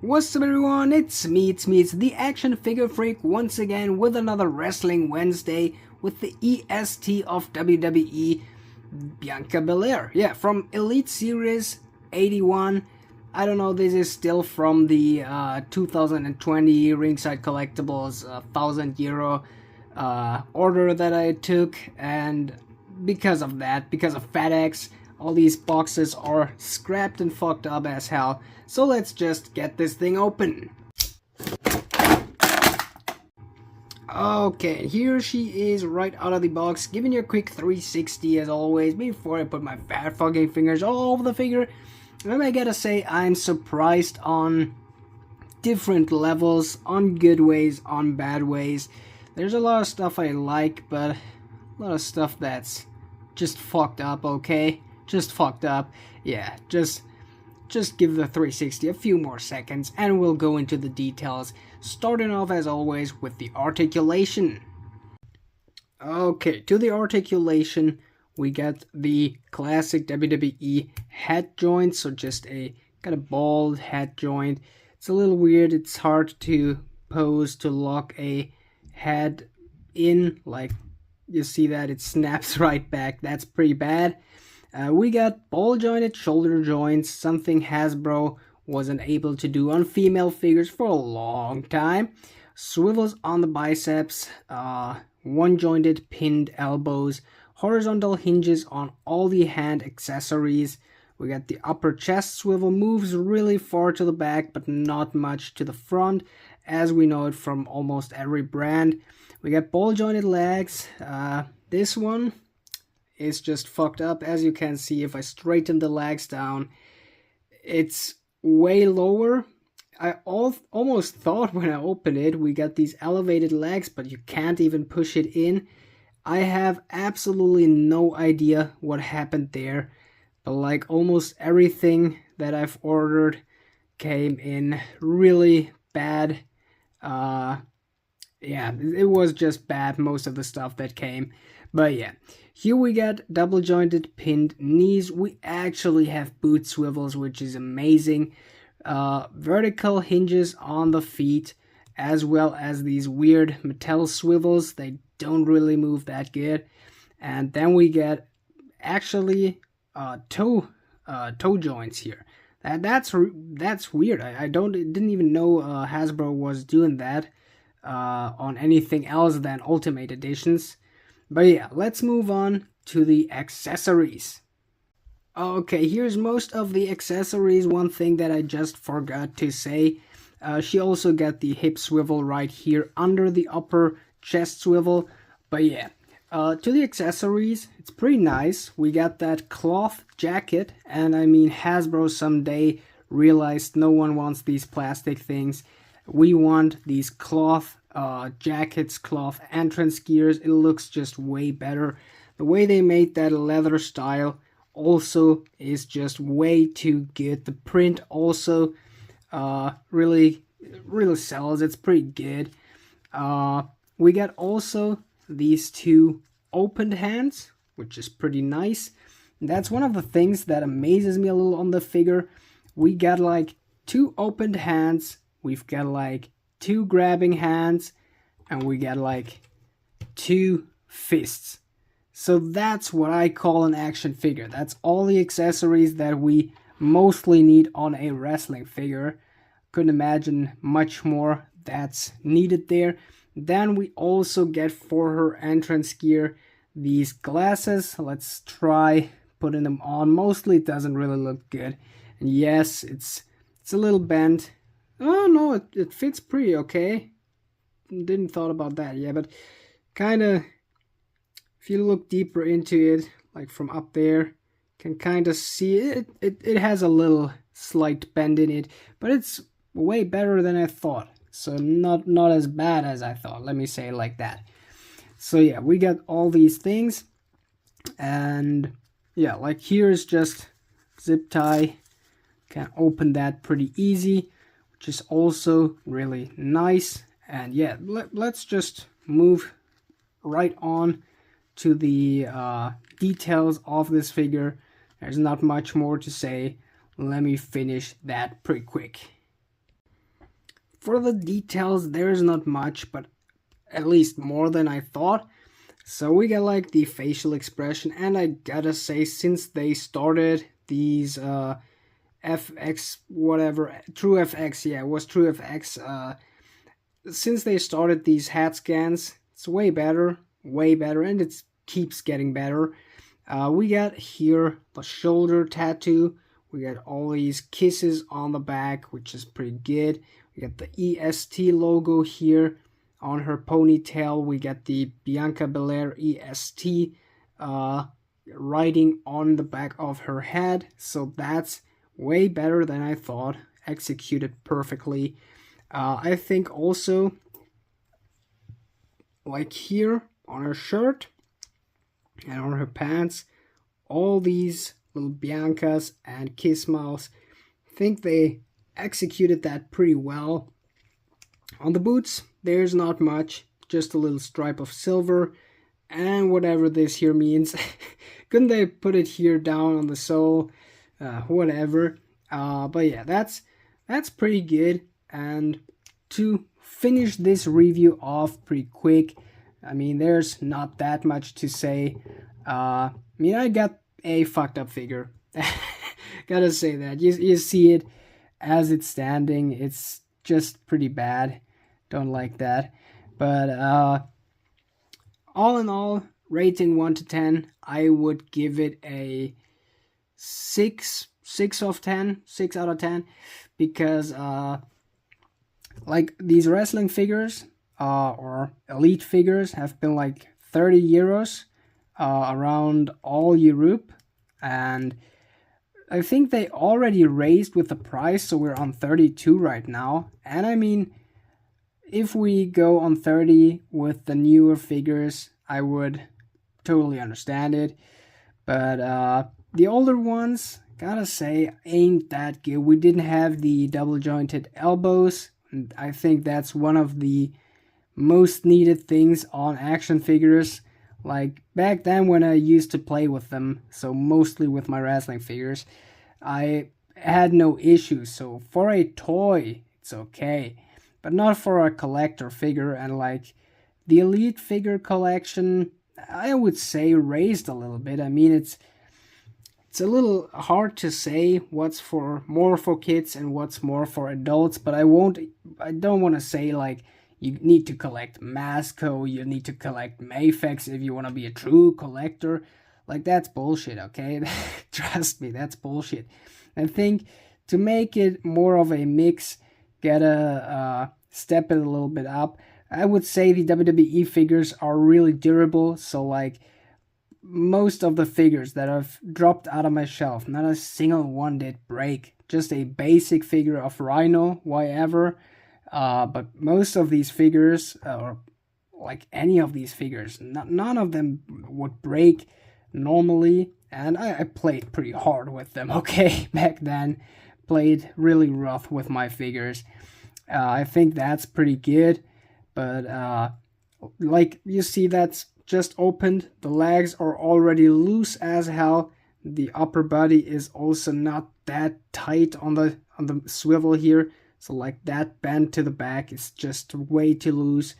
What's up everyone, it's me, the action figure freak once again with another Wrestling Wednesday with the EST of WWE, Bianca Belair. Yeah, from Elite Series 81. I don't know, this is still from the 2020 Ringside Collectibles 1000 euro order that I took, and because of that, because of FedEx, all these boxes are scrapped and fucked up as hell. So let's just get this thing open. Okay, here she is right out of the box, giving you a quick 360 as always. Before I put my fat fucking fingers all over the figure, and I gotta say I'm surprised on different levels, on good ways, on bad ways. There's a lot of stuff I like, but a lot of stuff that's just fucked up, okay? Just fucked up. Yeah, just give the 360 a few more seconds and we'll go into the details, starting off as always with the articulation. Okay, to the articulation we get the classic WWE head joint, so just a kind of bald head joint. It's a little weird, it's hard to pose to lock a head in, like you see that it snaps right back. That's pretty bad. We got ball jointed shoulder joints, something Hasbro wasn't able to do on female figures for a long time. Swivels on the biceps, one jointed pinned elbows, horizontal hinges on all the hand accessories. We got the upper chest swivel, moves really far to the back but not much to the front, as we know it from almost every brand. We got ball jointed legs. This one is just fucked up. As you can see, if I straighten the legs down, it's way lower. I almost thought when I opened it we got these elevated legs, but you can't even push it in. I have absolutely no idea what happened there, but like almost everything that I've ordered came in really bad. Yeah, it was just bad, most of the stuff that came. But yeah, here we got double jointed pinned knees. We actually have boot swivels, which is amazing. Vertical hinges on the feet, as well as these weird metal swivels. They don't really move that good. And then we get actually toe joints here. That's weird. I didn't even know Hasbro was doing that on anything else than Ultimate Editions. But yeah, let's move on to the accessories. Okay, here's most of the accessories. One thing that I just forgot to say, she also got the hip swivel right here under the upper chest swivel. But yeah, to the accessories, it's pretty nice. We got that cloth jacket, and I mean, Hasbro someday realized no one wants these plastic things. We want these cloth jackets, cloth entrance gears. It looks just way better. The way they made that leather style also is just way too good. The print also really sells. It's pretty good. We got also these two opened hands, which is pretty nice. That's one of the things that amazes me a little on the figure. We got like two opened hands, we've got like two grabbing hands, and we got like two fists. So that's what I call an action figure. That's all the accessories that we mostly need on a wrestling figure. Couldn't imagine much more that's needed there. Then we also get for her entrance gear these glasses. Let's try putting them on. Mostly it doesn't really look good. And yes, it's a little bent. Oh no, it fits pretty okay. Didn't thought about that, yeah, but kind of, if you look deeper into it, like from up there, can kind of see it. It has a little slight bend in it, but it's way better than I thought. So not as bad as I thought, let me say it like that. So yeah, we got all these things, and yeah, like here's just zip tie. Can open that pretty easy, which is also really nice. And yeah, let's just move right on to the details of this figure. There's not much more to say. Let me finish that pretty quick. For the details, there's not much, but at least more than I thought. So we get like the facial expression, and I gotta say, since they started these FX whatever, True FX, yeah, it was True FX. Since they started these head scans, it's way better, and it keeps getting better. We got here the shoulder tattoo. We got all these kisses on the back, which is pretty good. We got the EST logo here on her ponytail. We got the Bianca Belair EST writing on the back of her head. So that's way better than I thought. Executed perfectly. I think also, like here on her shirt and on her pants, all these little Biancas and kiss mouths, I think they executed that pretty well. On the boots, there's not much, just a little stripe of silver and whatever this here means. Couldn't they put it here down on the sole? Whatever. But yeah, that's pretty good. And to finish this review off pretty quick, I mean, there's not that much to say. I mean, I got a fucked up figure. Gotta say that. You see it as it's standing. It's just pretty bad. Don't like that. But all in all, rating 1 to 10, I would give it a 6 out of 10, because like these wrestling figures or elite figures have been like 30 euros around all Europe, and I think they already raised with the price, so we're on 32 right now. And I mean, if we go on 30 with the newer figures, I would totally understand it. But the older ones, gotta say, ain't that good. We didn't have the double jointed elbows, and I think that's one of the most needed things on action figures. Like back then when I used to play with them, so mostly with my wrestling figures, I had no issues. So for a toy, it's okay, but not for a collector figure. And like the elite figure collection, I would say raised a little bit. I mean, it's a little hard to say what's more for kids and what's more for adults, but I don't want to say like you need to collect Masco, you need to collect Mafex if you want to be a true collector. Like, that's bullshit, okay? Trust me, that's bullshit. I think to make it more of a mix, gotta step it a little bit up. I would say the WWE figures are really durable, so like most of the figures that I've dropped out of my shelf, not a single one did break. Just a basic figure of Rhino, why ever. But most of these figures, or like any of these figures, none of them would break normally. And I played pretty hard with them, okay, back then. Played really rough with my figures. I think that's pretty good. But like you see, that's just opened. The legs are already loose as hell. The upper body is also not that tight on the swivel here. So like that bend to the back is just way too loose.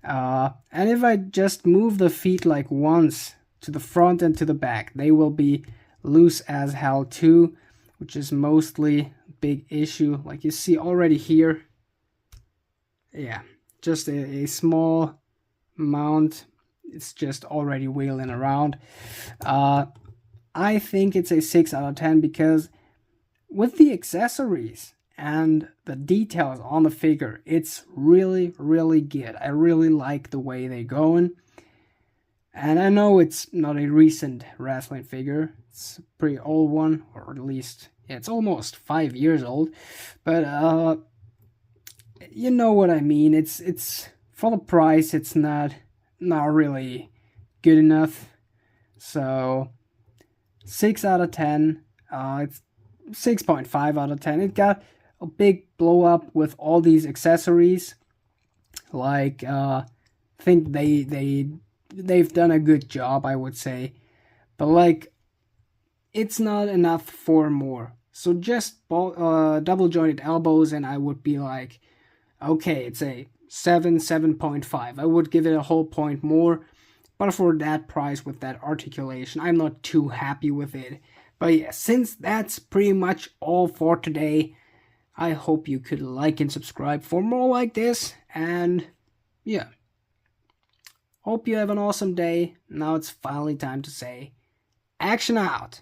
And if I just move the feet like once to the front and to the back, they will be loose as hell too, which is mostly a big issue. Like you see already here. Yeah, just a small mount. It's just already wheeling around. I think it's a 6 out of 10 because with the accessories and the details on the figure, it's really, really good. I really like the way they're going. And I know it's not a recent wrestling figure. It's a pretty old one, or at least, yeah, it's almost 5 years old. But you know what I mean. It's for the price, it's not really good enough. So 6 out of 10. It's 6.5 out of 10. It got a big blow up with all these accessories. Like I think they've done a good job, I would say. But like, it's not enough for more. So just double jointed elbows and I would be like, Okay, it's a 7.5. I would give it a whole point more, but for that price with that articulation, I'm not too happy with it. But yeah, since that's pretty much all for today, I hope you could like and subscribe for more like this, and yeah. Hope you have an awesome day. Now it's finally time to say, action out!